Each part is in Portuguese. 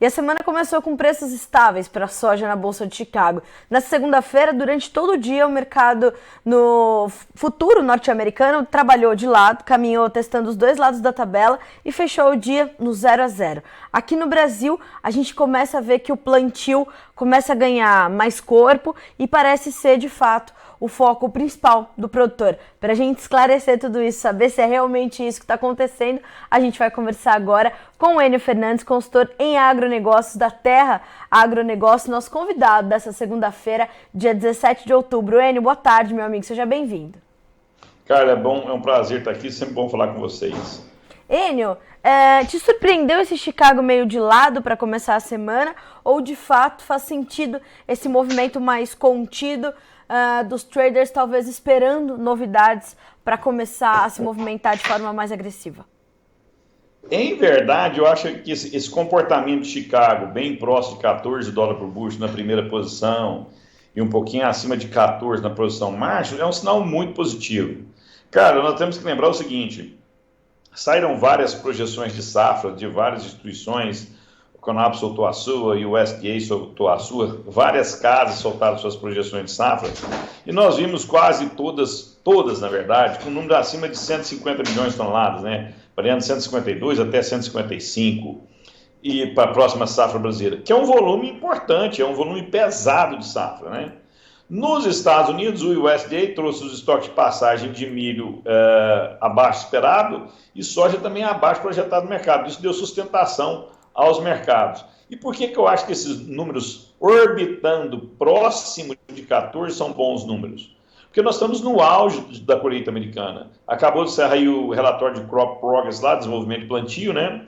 E a semana começou com preços estáveis para a soja na Bolsa de Chicago. Na segunda-feira, durante todo o dia, o mercado no futuro norte-americano trabalhou de lado, caminhou testando os dois lados da tabela e fechou o dia no 0 a 0. Aqui no Brasil, a gente começa a ver que o plantio começa a ganhar mais corpo e parece ser, de fato, o foco principal do produtor. Para a gente esclarecer tudo isso, saber se é realmente isso que está acontecendo, a gente vai conversar agora com o Enio Fernandes, consultor em agronegócios da Terra Agronegócio, nosso convidado dessa segunda-feira, dia 17 de outubro. Enio, boa tarde, meu amigo, seja bem-vindo. Cara, é um prazer estar aqui, sempre bom falar com vocês. Enio, te surpreendeu esse Chicago meio de lado para começar a semana, ou de fato faz sentido esse movimento mais contido dos traders talvez esperando novidades para começar a se movimentar de forma mais agressiva? Em verdade, eu acho que esse comportamento de Chicago, bem próximo de $14 por bushel na primeira posição e um pouquinho acima de 14 na posição Marshall, é um sinal muito positivo. Cara, nós temos que lembrar o seguinte, saíram várias projeções de safra de várias instituições, o Conab soltou a sua e o USDA soltou a sua, várias casas soltaram suas projeções de safra, e nós vimos quase todas na verdade, com um número acima de 150 milhões de toneladas, né? Variando de 152 até 155, e para a próxima safra brasileira, que é um volume importante, é um volume pesado de safra, né? Nos Estados Unidos, o USDA trouxe os estoques de passagem de milho abaixo esperado e soja também abaixo projetado no mercado. Isso deu sustentação aos mercados. E por que eu acho que esses números orbitando próximo de 14 são bons números? Porque nós estamos no auge da colheita americana. Acabou de sair o relatório de Crop Progress lá, desenvolvimento de plantio, né?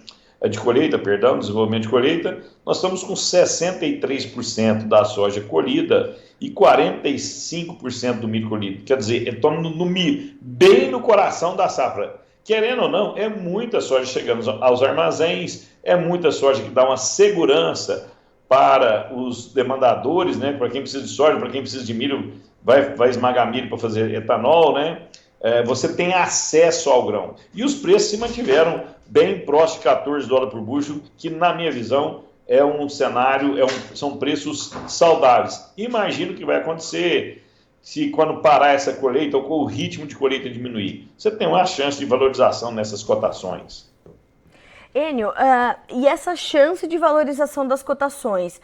De colheita, perdão, desenvolvimento de colheita. Nós estamos com 63% da soja colhida e 45% do milho colhido. Quer dizer, estamos no milho, bem no coração da safra. Querendo ou não, é muita soja chegando aos armazéns, é muita soja que dá uma segurança para os demandadores, né? Para quem precisa de soja, para quem precisa de milho, vai esmagar milho para fazer etanol, né? Você tem acesso ao grão. E os preços se mantiveram bem próximo de $14 por bushel, que na minha visão é um cenário, são preços saudáveis. Imagino o que vai acontecer se quando parar essa colheita ou com o ritmo de colheita diminuir. Você tem uma chance de valorização nessas cotações. Enio, e essa chance de valorização das cotações,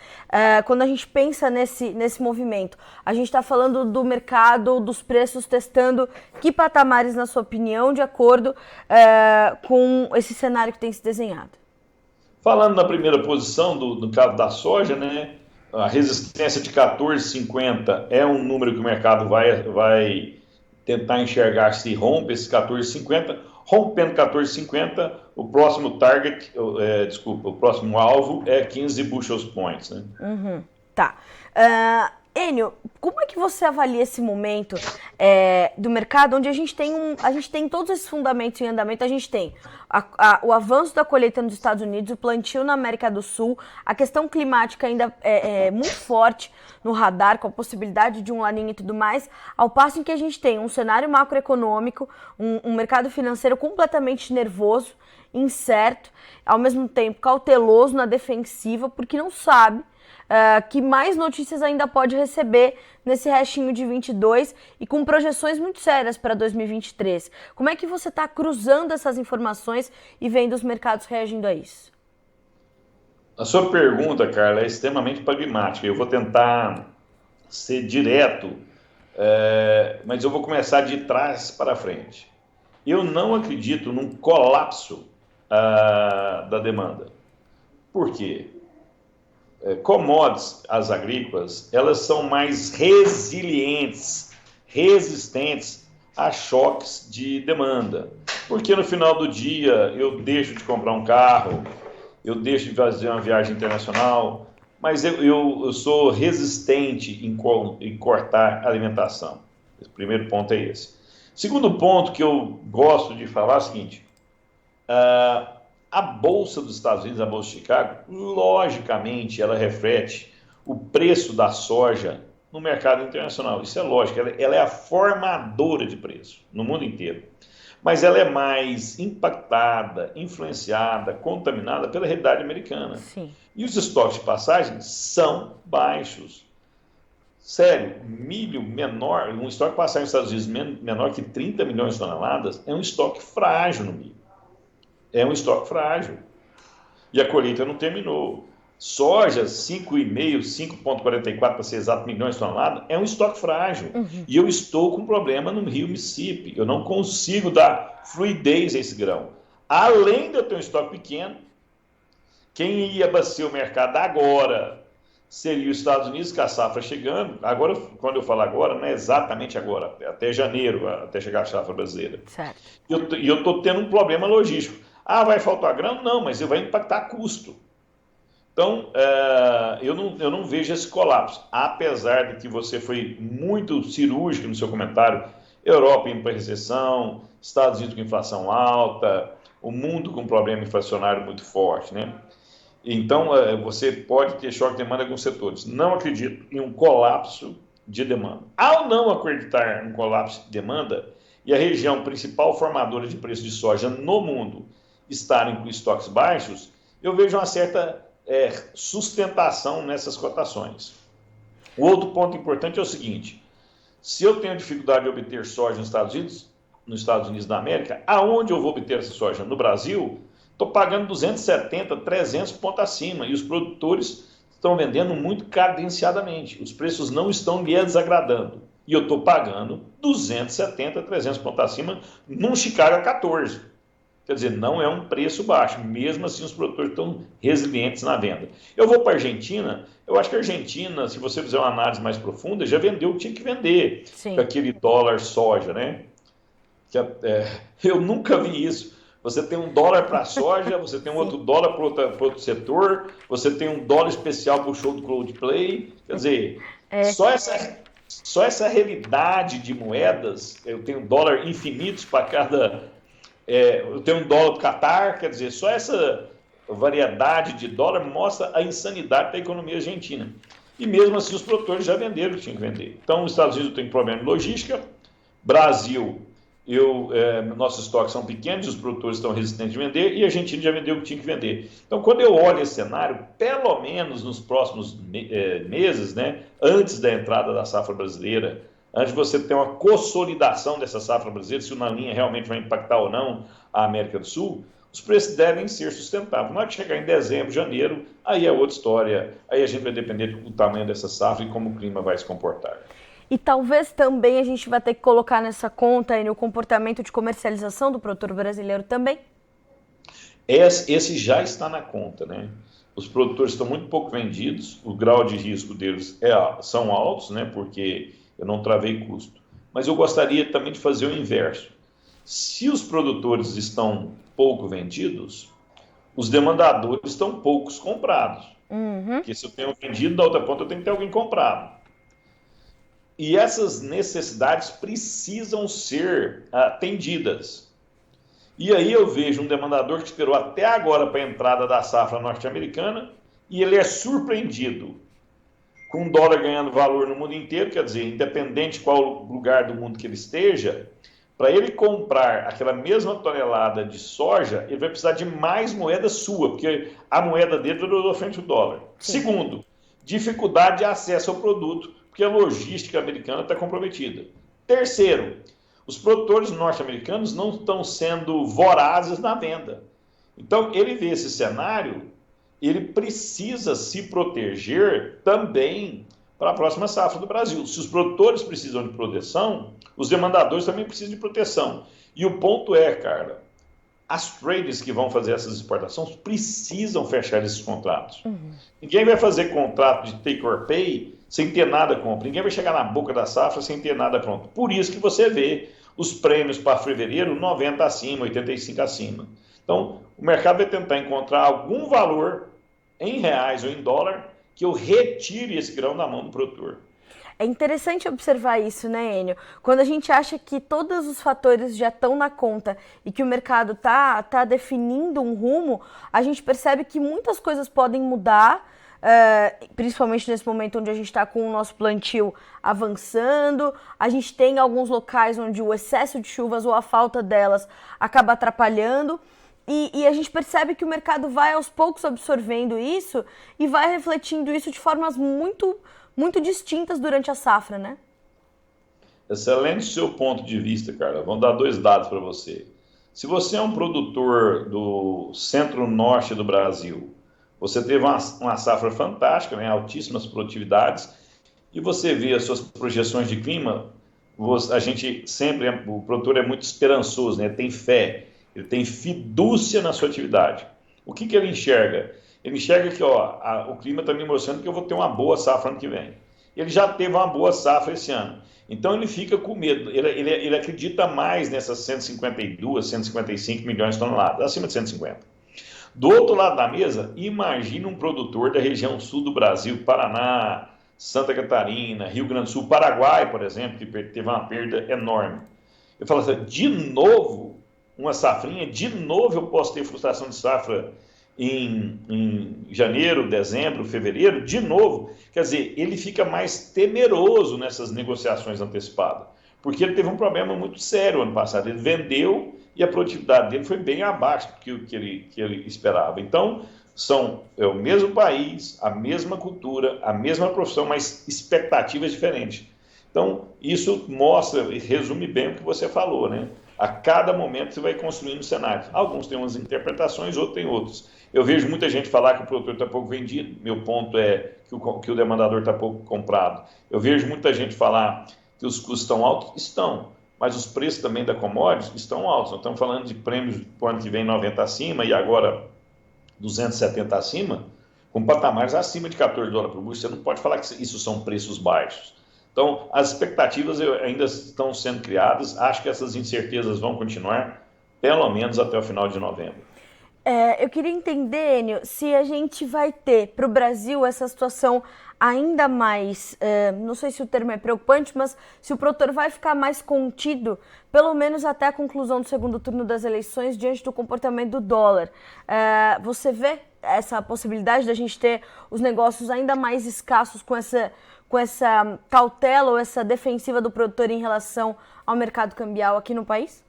quando a gente pensa nesse movimento, a gente está falando do mercado, dos preços testando que patamares, na sua opinião, de acordo com esse cenário que tem se desenhado? Falando na primeira posição, no caso da soja, né, a resistência de 14,50 é um número que o mercado vai tentar enxergar se rompe esse 14,50. Rompendo 14,50, o próximo target, o próximo alvo é 15 bushel points, né? Tá. Enio, como é que você avalia esse momento do mercado onde a gente tem todos esses fundamentos em andamento? A gente tem o avanço da colheita nos Estados Unidos, o plantio na América do Sul, a questão climática ainda é muito forte no radar, com a possibilidade de um La Niña e tudo mais, ao passo em que a gente tem um cenário macroeconômico, um mercado financeiro completamente nervoso, incerto, ao mesmo tempo cauteloso na defensiva, porque não sabe que mais notícias ainda pode receber nesse restinho de 22 e com projeções muito sérias para 2023. Como é que você está cruzando essas informações e vendo os mercados reagindo a isso? A sua pergunta, Carla, é extremamente pragmática. Eu vou tentar ser direto, mas eu vou começar de trás para frente. Eu não acredito num colapso da demanda. Por quê? Commodities, as agrícolas, elas são mais resistentes a choques de demanda. Porque no final do dia eu deixo de comprar um carro, eu deixo de fazer uma viagem internacional, mas eu sou resistente em cortar alimentação. O primeiro ponto é esse. Segundo ponto que eu gosto de falar é o seguinte, a Bolsa dos Estados Unidos, a Bolsa de Chicago, logicamente ela reflete o preço da soja no mercado internacional. Isso é lógico, ela é a formadora de preço no mundo inteiro. Mas ela é mais impactada, influenciada, contaminada pela realidade americana. Sim. E os estoques de passagem são baixos. Sério, milho menor, um estoque de passagem nos Estados Unidos menor que 30 milhões de toneladas é um estoque frágil no milho. É um estoque frágil. E a colheita não terminou. Soja, 5,5, 5,44 para ser exato, milhões de toneladas, é um estoque frágil. E eu estou com um problema no Rio Mississippi. Eu não consigo dar fluidez a esse grão. Além de eu ter um estoque pequeno, quem ia abastecer o mercado agora seria os Estados Unidos, com a safra chegando. Agora, quando eu falo agora, não é exatamente agora, até janeiro, até chegar a safra brasileira. Certo. E eu estou tendo um problema logístico. Ah, vai faltar grão? Não, mas vai impactar custo. Então, eu não vejo esse colapso, apesar de que você foi muito cirúrgico no seu comentário. Europa indo para recessão, Estados Unidos com inflação alta, o mundo com problema inflacionário muito forte, né? Então, você pode ter choque de demanda em alguns setores. Não acredito em um colapso de demanda. Ao não acreditar em um colapso de demanda e a região principal formadora de preço de soja no mundo estarem com estoques baixos, eu vejo uma certa sustentação nessas cotações. O outro ponto importante é o seguinte: se eu tenho dificuldade de obter soja nos Estados Unidos da América, aonde eu vou obter essa soja? No Brasil, estou pagando 270, 300 pontos acima e os produtores estão vendendo muito cadenciadamente. Os preços não estão me desagradando e eu estou pagando 270, 300 pontos acima num Chicago a 14. Quer dizer, não é um preço baixo, mesmo assim os produtores estão resilientes na venda. Eu vou para a Argentina, eu acho que a Argentina, se você fizer uma análise mais profunda, já vendeu o que tinha que vender, com aquele dólar soja, né? Eu nunca vi isso. Você tem um dólar para a soja, você tem um outro dólar para outro setor, você tem um dólar especial para o show do Coldplay. Quer dizer, só essa realidade de moedas, eu tenho dólar infinitos para cada... eu tenho um dólar do Catar, quer dizer, só essa variedade de dólar mostra a insanidade da economia argentina. E mesmo assim os produtores já venderam o que tinham que vender. Então os Estados Unidos têm problema de logística, Brasil, nossos estoques são pequenos, os produtores estão resistentes de vender e a Argentina já vendeu o que tinha que vender. Então quando eu olho esse cenário, pelo menos nos próximos meses, né, antes da entrada da safra brasileira, antes de você ter uma consolidação dessa safra brasileira, se o La Niña realmente vai impactar ou não a América do Sul, os preços devem ser sustentáveis. Na hora que chegar em dezembro, janeiro, aí é outra história. Aí a gente vai depender do tamanho dessa safra e como o clima vai se comportar. E talvez também a gente vai ter que colocar nessa conta aí, no comportamento de comercialização do produtor brasileiro também? Esse já está na conta, né? Os produtores estão muito pouco vendidos, o grau de risco deles são altos, né? Porque eu não travei custo. Mas eu gostaria também de fazer o inverso. Se os produtores estão pouco vendidos, os demandadores estão poucos comprados. Porque se eu tenho vendido, da outra ponta eu tenho que ter alguém comprado. E essas necessidades precisam ser atendidas. E aí eu vejo um demandador que esperou até agora para a entrada da safra norte-americana e ele é surpreendido com o dólar ganhando valor no mundo inteiro, quer dizer, independente de qual lugar do mundo que ele esteja, para ele comprar aquela mesma tonelada de soja, ele vai precisar de mais moeda sua, porque a moeda dele valorizou frente ao dólar. Sim. Segundo, dificuldade de acesso ao produto, porque a logística americana está comprometida. Terceiro, os produtores norte-americanos não estão sendo vorazes na venda. Então, ele vê esse cenário, ele precisa se proteger também para a próxima safra do Brasil. Se os produtores precisam de proteção, os demandadores também precisam de proteção. E o ponto é, Carla, as traders que vão fazer essas exportações precisam fechar esses contratos. Ninguém vai fazer contrato de take or pay sem ter nada pronto. Ninguém vai chegar na boca da safra sem ter nada pronto. Por isso que você vê os prêmios para fevereiro 90 acima, 85 acima. Então, o mercado vai tentar encontrar algum valor em reais ou em dólar que eu retire esse grão da mão do produtor. É interessante observar isso, né, Enio? Quando a gente acha que todos os fatores já estão na conta e que o mercado tá definindo um rumo, a gente percebe que muitas coisas podem mudar principalmente nesse momento onde a gente está com o nosso plantio avançando. A gente tem alguns locais onde o excesso de chuvas ou a falta delas acaba atrapalhando. E a gente percebe que o mercado vai aos poucos absorvendo isso e vai refletindo isso de formas muito, muito distintas durante a safra, né? Excelente seu ponto de vista, Carla. Vamos dar 2 dados para você. Se você é um produtor do centro-norte do Brasil, você teve uma safra fantástica, né? Altíssimas produtividades, e você vê as suas projeções de clima, a gente sempre, o produtor é muito esperançoso, né? Tem fé, ele tem fidúcia na sua atividade. O que ele enxerga? Ele enxerga que o clima está me mostrando que eu vou ter uma boa safra ano que vem. Ele já teve uma boa safra esse ano. Então ele fica com medo, ele acredita mais nessas 152, 155 milhões de toneladas, acima de 150. Do outro lado da mesa, imagine um produtor da região sul do Brasil, Paraná, Santa Catarina, Rio Grande do Sul, Paraguai, por exemplo, que teve uma perda enorme. Eu falo assim, de novo, uma safrinha, de novo eu posso ter frustração de safra em janeiro, dezembro, fevereiro, de novo. Quer dizer, ele fica mais temeroso nessas negociações antecipadas, porque ele teve um problema muito sério ano passado. Ele vendeu e a produtividade dele foi bem abaixo do que ele esperava. Então, é o mesmo país, a mesma cultura, a mesma profissão, mas expectativas diferentes. Então, isso mostra e resume bem o que você falou, né? A cada momento você vai construindo cenários. Alguns têm umas interpretações, outros têm outros. Eu vejo muita gente falar que o produtor está pouco vendido. Meu ponto é que o demandador está pouco comprado. Eu vejo muita gente falar que os custos estão altos. Estão, mas os preços também da commodities estão altos. Nós estamos falando de prêmios para o ano que vem 90 acima e agora 270 acima, com patamares acima de 14 dólares por bushel. Você não pode falar que isso são preços baixos. Então, as expectativas ainda estão sendo criadas. Acho que essas incertezas vão continuar, pelo menos até o final de novembro. Eu queria entender, Enio, se a gente vai ter para o Brasil essa situação ainda mais, não sei se o termo é preocupante, mas se o produtor vai ficar mais contido, pelo menos até a conclusão do segundo turno das eleições, diante do comportamento do dólar. Você vê essa possibilidade da gente ter os negócios ainda mais escassos com essa cautela ou essa defensiva do produtor em relação ao mercado cambial aqui no país?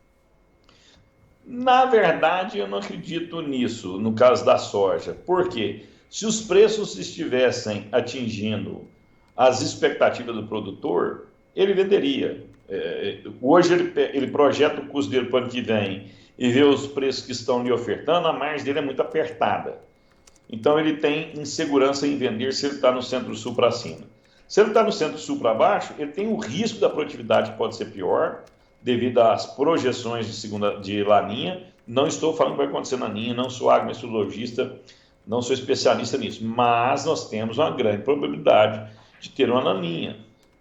Na verdade, eu não acredito nisso, no caso da soja. Por quê? Se os preços estivessem atingindo as expectativas do produtor, ele venderia. Hoje ele projeta o custo dele para o ano que vem e vê os preços que estão lhe ofertando, a margem dele é muito apertada. Então ele tem insegurança em vender se ele está no centro-sul para cima. Se ele está no centro-sul para baixo, ele tem o risco da produtividade que pode ser pior, devido às projeções de laninha. Não estou falando que vai acontecer na laninha, não sou agrometeorologista, não sou especialista nisso, mas nós temos uma grande probabilidade de ter uma laninha,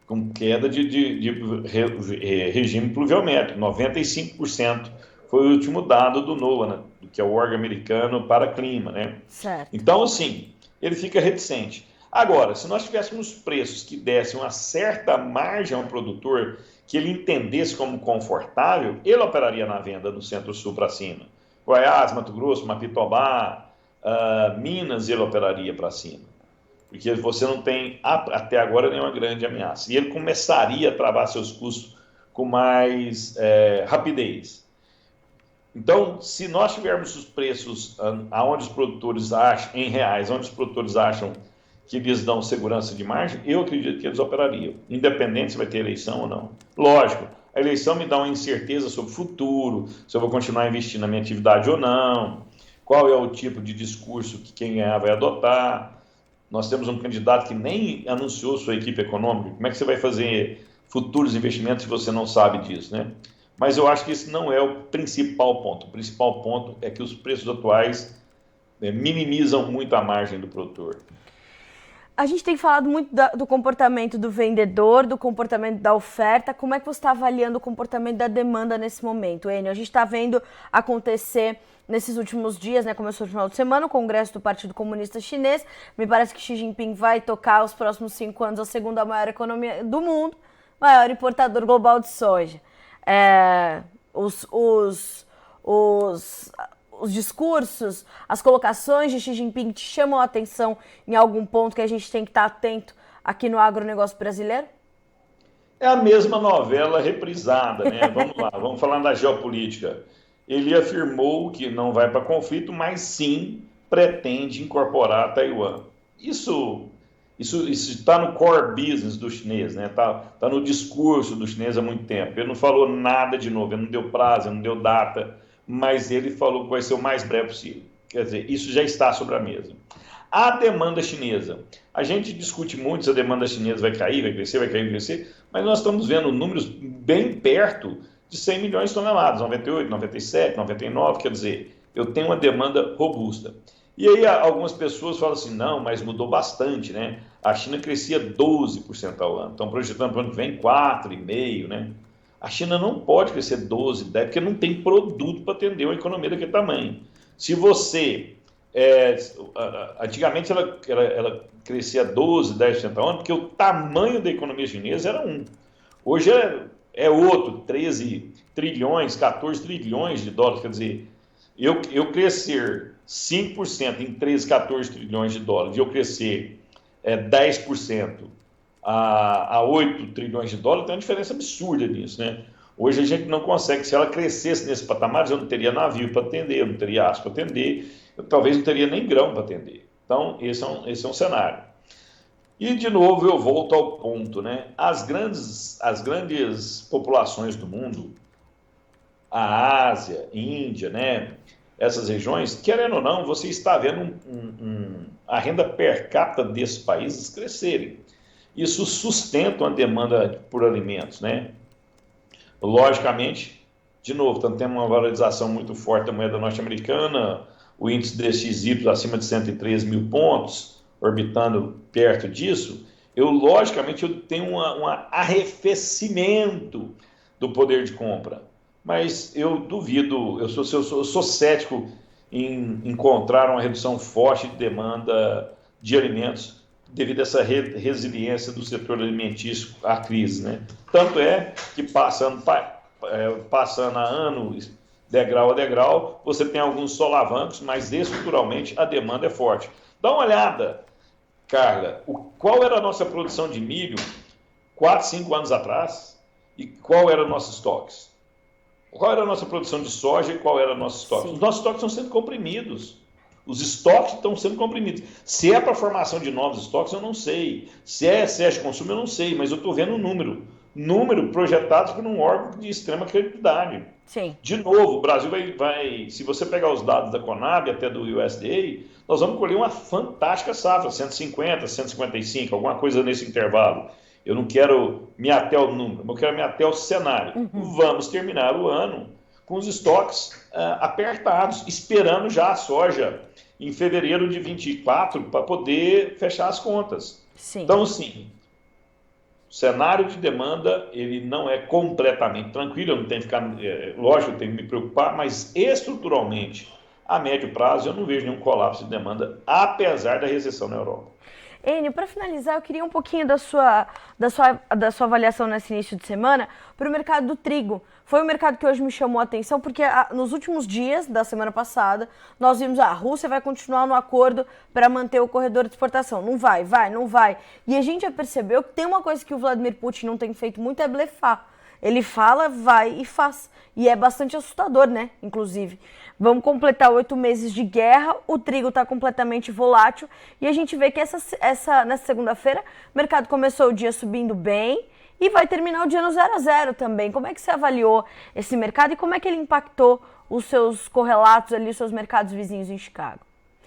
com queda de regime pluviométrico. 95% foi o último dado do NOAA, né, que é o órgão americano para clima, né? Certo. Então, assim, ele fica reticente. Agora, se nós tivéssemos preços que dessem uma certa margem ao produtor, que ele entendesse como confortável, ele operaria na venda do Centro-Sul para cima. Goiás, Mato Grosso, Mapitobá, Minas, ele operaria para cima. Porque você não tem, até agora, nenhuma grande ameaça. E ele começaria a travar seus custos com mais rapidez. Então, se nós tivermos os preços aonde os produtores acham, em reais, onde os produtores acham que lhes dão segurança de margem, eu acredito que eles operariam, independente se vai ter eleição ou não. Lógico, a eleição me dá uma incerteza sobre o futuro, se eu vou continuar investindo na minha atividade ou não, qual é o tipo de discurso que quem ganhar vai adotar. Nós temos um candidato que nem anunciou sua equipe econômica. Como é que você vai fazer futuros investimentos se você não sabe disso, né? Mas eu acho que esse não é o principal ponto. O principal ponto é que os preços atuais minimizam muito a margem do produtor. A gente tem falado muito do comportamento do vendedor, do comportamento da oferta. Como é que você está avaliando o comportamento da demanda nesse momento, Enio? A gente está vendo acontecer nesses últimos dias, né? Começou no final de semana, o Congresso do Partido Comunista Chinês. Me parece que Xi Jinping vai tocar os próximos 5 anos a segunda maior economia do mundo, maior importador global de soja. os discursos, as colocações de Xi Jinping te chamam a atenção em algum ponto que a gente tem que estar atento aqui no agronegócio brasileiro? É a mesma novela reprisada, né? Vamos lá, vamos falar da geopolítica. Ele afirmou que não vai para conflito, mas sim pretende incorporar Taiwan. Isso está no core business do chinês, né? Tá no discurso do chinês há muito tempo. Ele não falou nada de novo, ele não deu prazo, ele não deu data, mas ele falou que vai ser o mais breve possível. Quer dizer, isso já está sobre a mesa. A demanda chinesa. A gente discute muito se a demanda chinesa vai cair, vai crescer, vai cair, vai crescer, mas nós estamos vendo números bem perto de 100 milhões de toneladas, 98, 97, 99, quer dizer, eu tenho uma demanda robusta. E aí algumas pessoas falam assim, não, mas mudou bastante, né? A China crescia 12% ao ano, estão projetando para o ano que vem 4,5%, né? A China não pode crescer 12, 10, porque não tem produto para atender uma economia daquele tamanho. Se você... antigamente ela crescia 12, 10% ao ano, porque o tamanho da economia chinesa era um. Hoje é outro, 13 trilhões, 14 trilhões de dólares. Quer dizer, eu crescer 5% em 13, 14 trilhões de dólares, e eu crescer 10% a 8 trilhões de dólares, tem uma diferença absurda nisso, né? Hoje a gente não consegue, se ela crescesse nesse patamar, eu não teria navio para atender, eu não teria aço para atender, eu talvez não teria nem grão para atender. Então, esse é um cenário. E, de novo, eu volto ao ponto, né? As grandes populações do mundo, a Ásia, Índia, né? Essas regiões, querendo ou não, você está vendo a renda per capita desses países crescerem. Isso sustenta uma demanda por alimentos, né? Logicamente, de novo, estamos tendo uma valorização muito forte da moeda norte-americana, o índice DXY acima de 103 mil pontos, orbitando perto disso, logicamente, eu tenho um arrefecimento do poder de compra. Mas eu duvido, eu sou cético em encontrar uma redução forte de demanda de alimentos devido a essa resiliência do setor alimentício à crise, né? Tanto é que passando a ano, degrau a degrau, você tem alguns solavancos, mas estruturalmente a demanda é forte. Dá uma olhada, Carla, qual era a nossa produção de milho 4, 5 anos atrás e qual era o nosso estoques? Qual era a nossa produção de soja e qual era o nosso estoque? Sim. Os nossos estoques estão sendo comprimidos. Os estoques estão sendo comprimidos. Se é para a formação de novos estoques, eu não sei. Se é excesso de consumo, eu não sei, mas eu estou vendo o número. Número projetado por um órgão de extrema credibilidade. Sim. De novo, o Brasil vai, se você pegar os dados da Conab até do USDA, nós vamos colher uma fantástica safra, 150, 155, alguma coisa nesse intervalo. Eu não quero me ater ao número, eu quero me ater ao cenário. Uhum. Vamos terminar o ano com os estoques apertados, esperando já a soja em fevereiro de 24 para poder fechar as contas. Sim. Então, assim, o cenário de demanda ele não é completamente tranquilo, eu não tenho que ficar, lógico, eu tenho que me preocupar, mas estruturalmente, a médio prazo, eu não vejo nenhum colapso de demanda, apesar da recessão na Europa. Enio, para finalizar, eu queria um pouquinho da sua avaliação nesse início de semana para o mercado do trigo. Foi um mercado que hoje me chamou a atenção porque nos últimos dias da semana passada nós vimos a Rússia vai continuar no acordo para manter o corredor de exportação. Não vai, não vai. E a gente já percebeu que tem uma coisa que o Vladimir Putin não tem feito muito, é blefar. Ele fala, vai e faz. E é bastante assustador, né? Inclusive. Vamos completar 8 meses de guerra, o trigo está completamente volátil e a gente vê que nessa segunda-feira o mercado começou o dia subindo bem e vai terminar o dia no 0-0 também. Como é que você avaliou esse mercado e como é que ele impactou os seus correlatos ali, os seus mercados vizinhos em Chicago?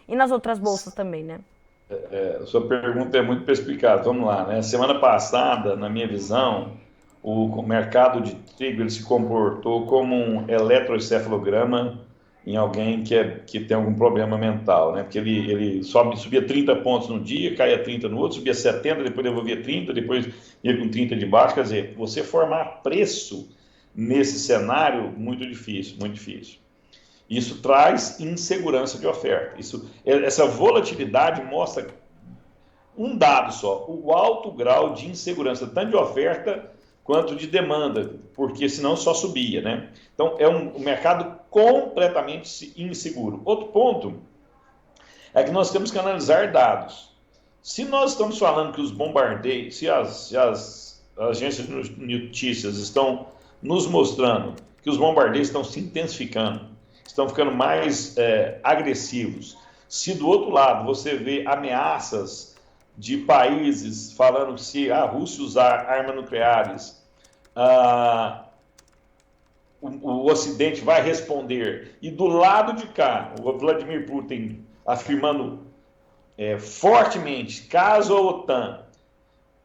E nas outras bolsas também, né? A sua pergunta é muito perspicaz. Vamos lá, né? Semana passada, na minha visão, o mercado de trigo ele se comportou como um eletroencefalograma em alguém que tem algum problema mental, né? Porque ele subia 30 pontos no dia, caía 30 no outro, subia 70, depois devolvia 30, depois ia com 30 de baixo. Quer dizer, você formar preço nesse cenário, muito difícil, muito difícil. Isso traz insegurança de oferta. Essa volatilidade mostra um dado só, o alto grau de insegurança, tanto de oferta quanto de demanda, porque senão só subia, né? Então, é um mercado completamente inseguro. Outro ponto é que nós temos que analisar dados. Se nós estamos falando que os bombardeios, se as agências de notícias estão nos mostrando que os bombardeios estão se intensificando, estão ficando mais agressivos, se do outro lado você vê ameaças de países falando que se a Rússia usar armas nucleares, o Ocidente vai responder, e do lado de cá, o Vladimir Putin afirmando fortemente, caso a OTAN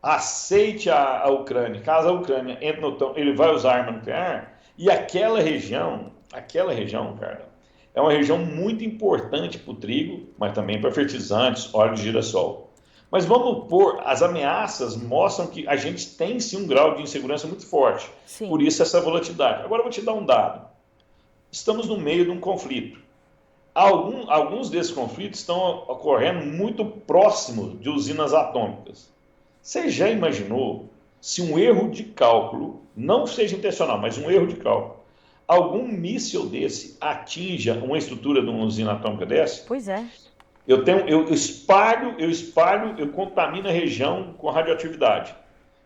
aceite a Ucrânia, caso a Ucrânia entre na OTAN, ele vai usar arma nuclear, e aquela região, cara, é uma região muito importante para o trigo, mas também para fertilizantes, óleo de girassol. Mas vamos pôr, as ameaças mostram que a gente tem sim um grau de insegurança muito forte. Sim. Por isso essa volatilidade. Agora eu vou te dar um dado. Estamos no meio de um conflito. Alguns desses conflitos estão ocorrendo muito próximos de usinas atômicas. Você já imaginou se um erro de cálculo, não seja intencional, mas um erro de cálculo, algum míssil desse atinja uma estrutura de uma usina atômica dessa? Pois é. Eu espalho, eu contamino a região com radioatividade.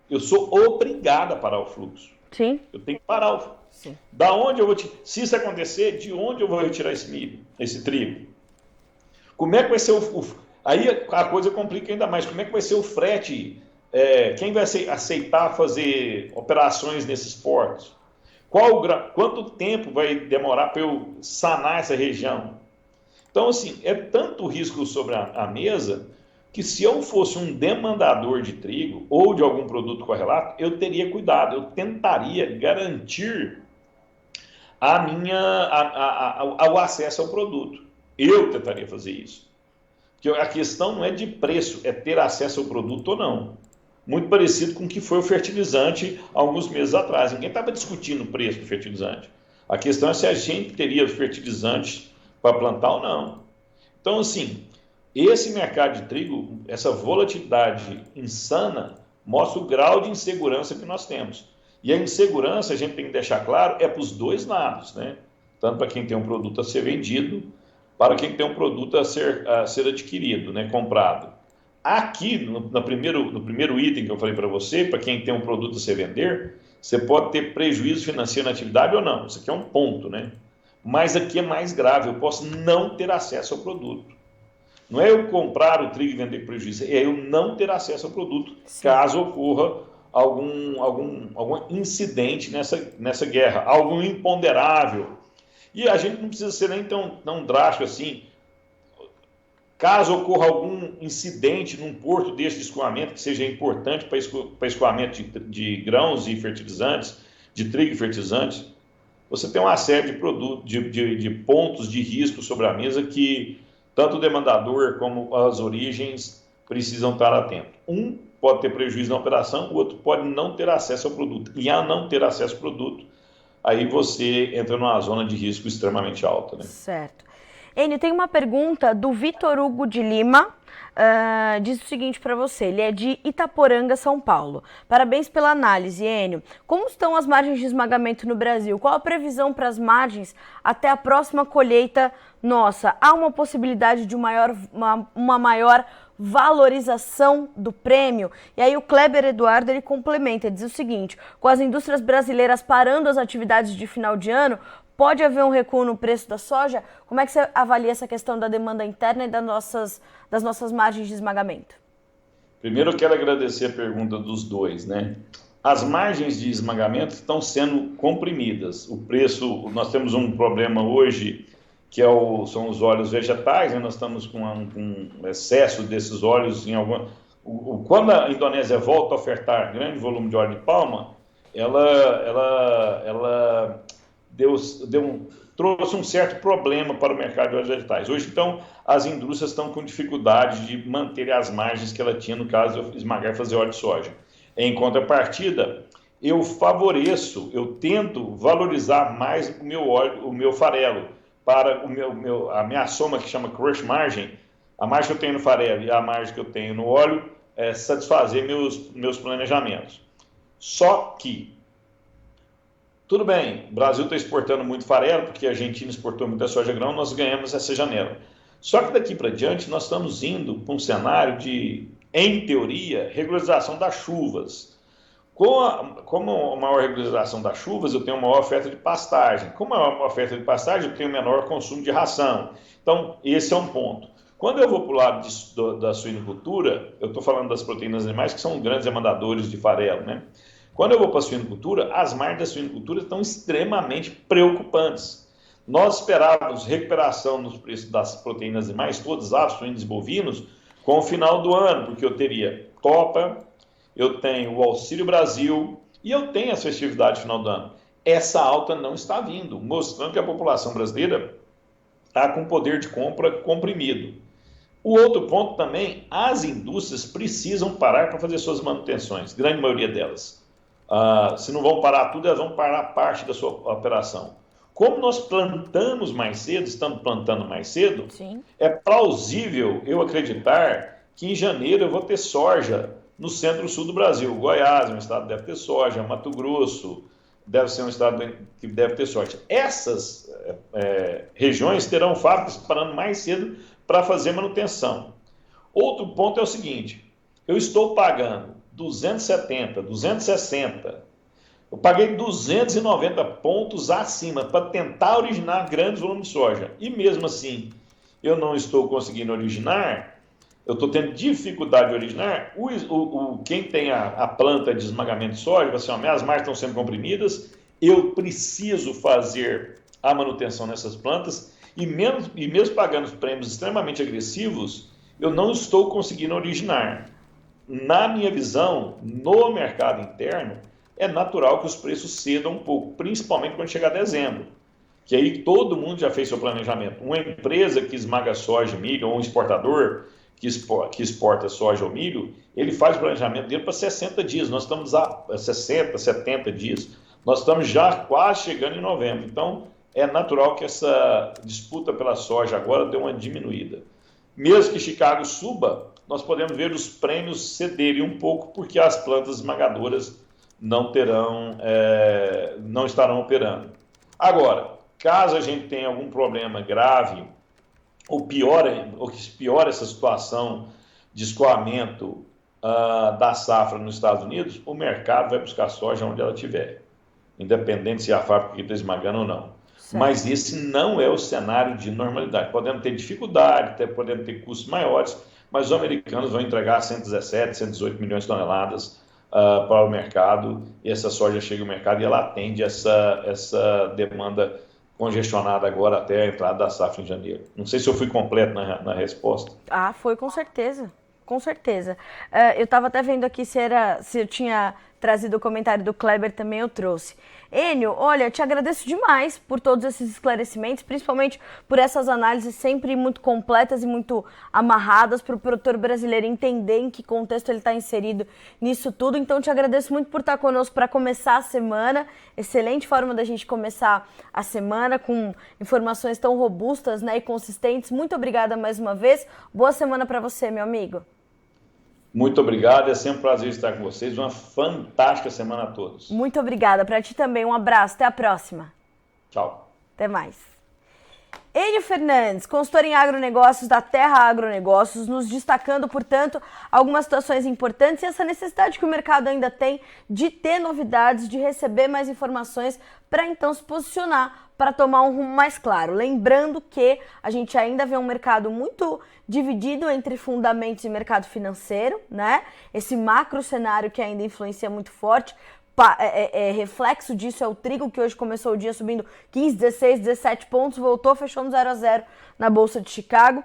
Eu sou obrigado a parar o fluxo. Sim. Eu tenho que parar o fluxo. Sim. Da onde eu vou se isso acontecer, de onde eu vou retirar esse trigo? Como é que vai ser aí a coisa complica ainda mais. Como é que vai ser o frete? Quem vai aceitar fazer operações nesses portos? Quanto tempo vai demorar para eu sanar essa região? Então, assim, é tanto risco sobre a mesa que se eu fosse um demandador de trigo ou de algum produto correlato, eu teria cuidado, eu tentaria garantir o acesso ao produto. Eu tentaria fazer isso. Porque a questão não é de preço, é ter acesso ao produto ou não. Muito parecido com o que foi o fertilizante alguns meses atrás. Ninguém estava discutindo o preço do fertilizante. A questão é se a gente teria fertilizante para plantar ou não. Então, assim, esse mercado de trigo, essa volatilidade insana, mostra o grau de insegurança que nós temos. E a insegurança, a gente tem que deixar claro, é para os dois lados, né? Tanto para quem tem um produto a ser vendido, para quem tem um produto a ser adquirido, né? Comprado. Aqui, no primeiro item que eu falei para você, para quem tem um produto a ser vender, você pode ter prejuízo financeiro na atividade ou não. Isso aqui é um ponto, né? Mas aqui é mais grave, eu posso não ter acesso ao produto. Não é eu comprar o trigo e vender prejuízo, é eu não ter acesso ao produto, sim, caso ocorra algum incidente nessa guerra, algum imponderável. E a gente não precisa ser nem tão drástico assim. Caso ocorra algum incidente num porto desse de escoamento que seja importante para escoamento de grãos e fertilizantes, de trigo e fertilizantes, você tem uma série de produtos, de pontos de risco sobre a mesa que tanto o demandador como as origens precisam estar atentos. Um pode ter prejuízo na operação, o outro pode não ter acesso ao produto. E a não ter acesso ao produto, aí você entra numa zona de risco extremamente alta, né? Certo. Enio, tem uma pergunta do Vitor Hugo de Lima, diz o seguinte para você, ele é de Itaporanga, São Paulo. Parabéns pela análise, Enio. Como estão as margens de esmagamento no Brasil? Qual a previsão para as margens até a próxima colheita nossa? Há uma possibilidade de uma maior valorização do prêmio? E aí o Kleber Eduardo, ele complementa, diz o seguinte, com as indústrias brasileiras parando as atividades de final de ano, pode haver um recuo no preço da soja? Como é que você avalia essa questão da demanda interna e das nossas margens de esmagamento? Primeiro eu quero agradecer a pergunta dos dois, né? As margens de esmagamento estão sendo comprimidas. O preço, nós temos um problema hoje que são os óleos vegetais, né? Nós estamos com excesso desses óleos em alguma... Quando a Indonésia volta a ofertar grande volume de óleo de palma, ela trouxe um certo problema para o mercado de óleos vegetais. Hoje, então, as indústrias estão com dificuldade de manter as margens que ela tinha no caso de esmagar e fazer óleo de soja. Em contrapartida, eu tento valorizar mais o meu óleo, o meu farelo, para a minha soma que chama crush margin, a margem que eu tenho no farelo e a margem que eu tenho no óleo, satisfazer meus planejamentos. Só que, tudo bem, o Brasil está exportando muito farelo, porque a Argentina exportou muita soja grão, nós ganhamos essa janela. Só que daqui para diante nós estamos indo para um cenário de, em teoria, regularização das chuvas. Como a maior regularização das chuvas, eu tenho uma maior oferta de pastagem. Como a maior oferta de pastagem, eu tenho menor consumo de ração. Então, esse é um ponto. Quando eu vou para o lado da suinocultura, eu estou falando das proteínas animais, que são grandes demandadores de farelo, né? Quando eu vou para a suinocultura, as margens da suinocultura estão extremamente preocupantes. Nós esperávamos recuperação nos preços das proteínas animais, todos aves, suínos e bovinos, com o final do ano, porque eu teria Copa, eu tenho o Auxílio Brasil e eu tenho as festividades no final do ano. Essa alta não está vindo, mostrando que a população brasileira está com poder de compra comprimido. O outro ponto também, as indústrias precisam parar para fazer suas manutenções, grande maioria delas. Se não vão parar tudo, elas vão parar parte da sua operação. Como nós plantamos mais cedo, estamos plantando mais cedo, Sim. É plausível eu acreditar que em janeiro eu vou ter soja no centro-sul do Brasil. Goiás é um estado que deve ter soja, Mato Grosso deve ser um estado que deve ter soja. Essas regiões terão fábricas parando mais cedo para fazer manutenção. Outro ponto é o seguinte, eu estou pagando 270, 260, eu paguei 290 pontos acima para tentar originar grandes volumes de soja. E mesmo assim, eu não estou conseguindo originar, eu estou tendo dificuldade de originar. Quem tem a planta de esmagamento de soja, vai assim, minhas margens estão sendo comprimidas, eu preciso fazer a manutenção nessas plantas, e mesmo pagando os prêmios extremamente agressivos, eu não estou conseguindo originar. Na minha visão, no mercado interno, é natural que os preços cedam um pouco, principalmente quando chegar dezembro, que aí todo mundo já fez seu planejamento. Uma empresa que esmaga soja e milho, ou um exportador que exporta soja ou milho, ele faz o planejamento dele para 60 dias, nós estamos a 60, 70 dias, nós estamos já quase chegando em novembro, então é natural que essa disputa pela soja agora dê uma diminuída. Mesmo que Chicago suba, nós podemos ver os prêmios cederem um pouco, porque as plantas esmagadoras não estarão operando. Agora, caso a gente tenha algum problema grave, ou que piora essa situação de escoamento da safra nos Estados Unidos, o mercado vai buscar soja onde ela estiver, independente se é a fábrica está esmagando ou não. Certo. Mas esse não é o cenário de normalidade. Podemos ter dificuldade, podemos ter custos maiores, mas os americanos vão entregar 117, 118 milhões de toneladas para o mercado, e essa soja chega ao mercado e ela atende essa demanda congestionada agora até a entrada da safra em janeiro. Não sei se eu fui completo na resposta. Foi com certeza. Com certeza. Eu estava até vendo aqui se eu tinha trazido o comentário do Kleber, também eu trouxe. Enio, olha, te agradeço demais por todos esses esclarecimentos, principalmente por essas análises sempre muito completas e muito amarradas para o produtor brasileiro entender em que contexto ele está inserido nisso tudo. Então, te agradeço muito por estar conosco para começar a semana. Excelente forma da gente começar a semana com informações tão robustas, né, e consistentes. Muito obrigada mais uma vez. Boa semana para você, meu amigo. Muito obrigado, é sempre um prazer estar com vocês. Uma fantástica semana a todos. Muito obrigada, para ti também. Um abraço, até a próxima. Tchau. Até mais. Enio Fernandes, consultor em agronegócios da Terra Agronegócios, nos destacando, portanto, algumas situações importantes e essa necessidade que o mercado ainda tem de ter novidades, de receber mais informações para então se posicionar, para tomar um rumo mais claro. Lembrando que a gente ainda vê um mercado muito dividido entre fundamentos e mercado financeiro, né? Esse macro cenário que ainda influencia muito forte. Reflexo disso é o trigo, que hoje começou o dia subindo 15, 16, 17 pontos, voltou, fechou no 0-0 na Bolsa de Chicago.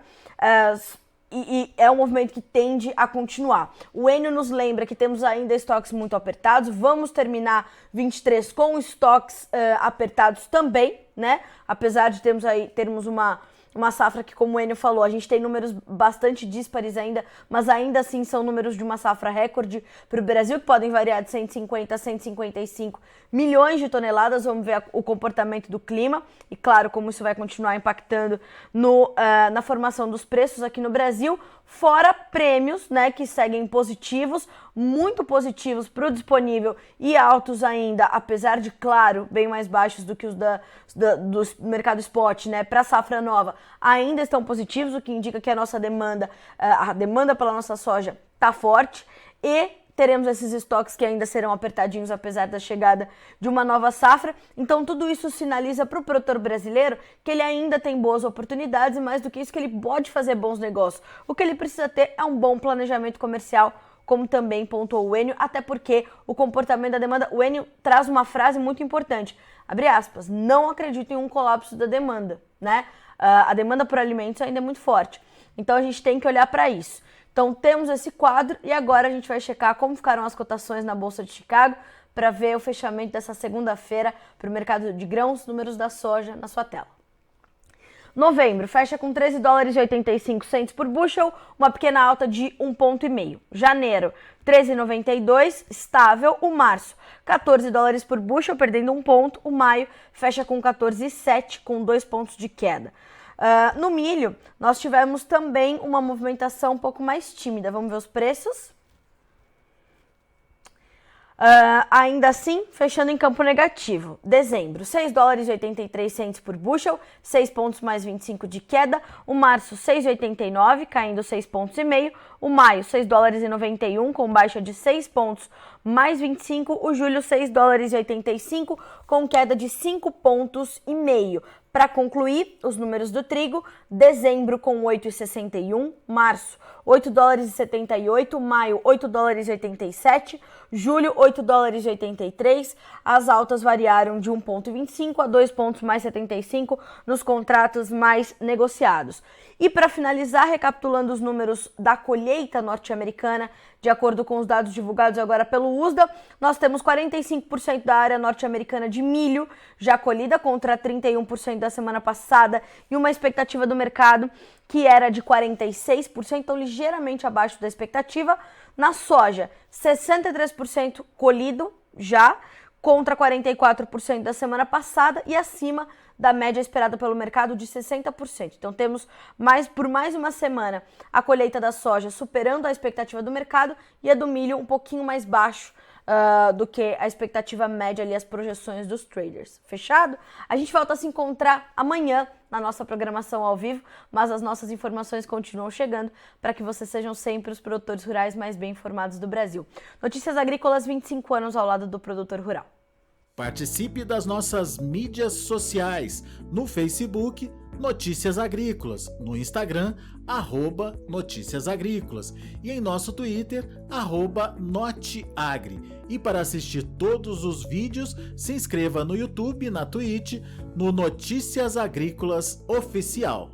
E é um movimento que tende a continuar. O Enio nos lembra que temos ainda estoques muito apertados, vamos terminar 23 com estoques apertados também, né? Apesar de termos uma uma safra que, como o Enio falou, a gente tem números bastante díspares ainda, mas ainda assim são números de uma safra recorde para o Brasil, que podem variar de 150 a 155 milhões de toneladas. Vamos ver o comportamento do clima e, claro, como isso vai continuar impactando na formação dos preços aqui no Brasil, fora prêmios, né, que seguem positivos, muito positivos para o disponível e altos ainda, apesar de, claro, bem mais baixos do que os do mercado spot, né, para a safra nova, ainda estão positivos, o que indica que a nossa demanda, a demanda pela nossa soja está forte e teremos esses estoques que ainda serão apertadinhos apesar da chegada de uma nova safra. Então tudo isso sinaliza para o produtor brasileiro que ele ainda tem boas oportunidades e, mais do que isso, que ele pode fazer bons negócios. O que ele precisa ter é um bom planejamento comercial, como também pontuou o Enio, até porque o comportamento da demanda, o Enio traz uma frase muito importante, abre aspas, não acredito em um colapso da demanda, né? A demanda por alimentos ainda é muito forte, então a gente tem que olhar para isso. Então temos esse quadro e agora a gente vai checar como ficaram as cotações na Bolsa de Chicago para ver o fechamento dessa segunda-feira para o mercado de grãos, números da soja na sua tela. Novembro fecha com 13 dólares e 85 centos por bushel, uma pequena alta de 1,5 ponto. Janeiro, 13,92, estável. O março, 14 dólares por bushel, perdendo 1 ponto. O maio fecha com 14,7, com 2 pontos de queda. No milho, nós tivemos também uma movimentação um pouco mais tímida. Vamos ver os preços. Ainda assim, fechando em campo negativo. Dezembro, 6 dólares e 83 centos por bushel, 6 pontos mais 25 de queda. O março, 6,89, caindo 6 pontos e meio. O maio, 6 dólares e 91, com baixa de 6 pontos mais 25. O julho, 6 dólares e 85, com queda de 5 pontos e meio. Para concluir, os números do trigo, dezembro com 8,61, março 8 dólares e 78, maio 8 dólares e 87, julho 8 dólares e 83, as altas variaram de 1,25 a 2 pontos mais 75 nos contratos mais negociados. E para finalizar, recapitulando os números da colheita norte-americana, de acordo com os dados divulgados agora pelo USDA, nós temos 45% da área norte-americana de milho já colhida contra 31% da semana passada e uma expectativa do mercado que era de 46%, então ligeiramente abaixo da expectativa. Na soja, 63% colhido já contra 44% da semana passada e acima da média esperada pelo mercado de 60%. Então temos por mais uma semana a colheita da soja superando a expectativa do mercado e a do milho um pouquinho mais baixo do que a expectativa média ali, as projeções dos traders. Fechado? A gente volta a se encontrar amanhã na nossa programação ao vivo, mas as nossas informações continuam chegando para que vocês sejam sempre os produtores rurais mais bem informados do Brasil. Notícias Agrícolas, 25 anos ao lado do produtor rural. Participe das nossas mídias sociais, no Facebook, Notícias Agrícolas, no Instagram, @Notícias Agrícolas e em nosso Twitter, @Noteagri. E para assistir todos os vídeos, se inscreva no YouTube, na Twitch, no Notícias Agrícolas Oficial.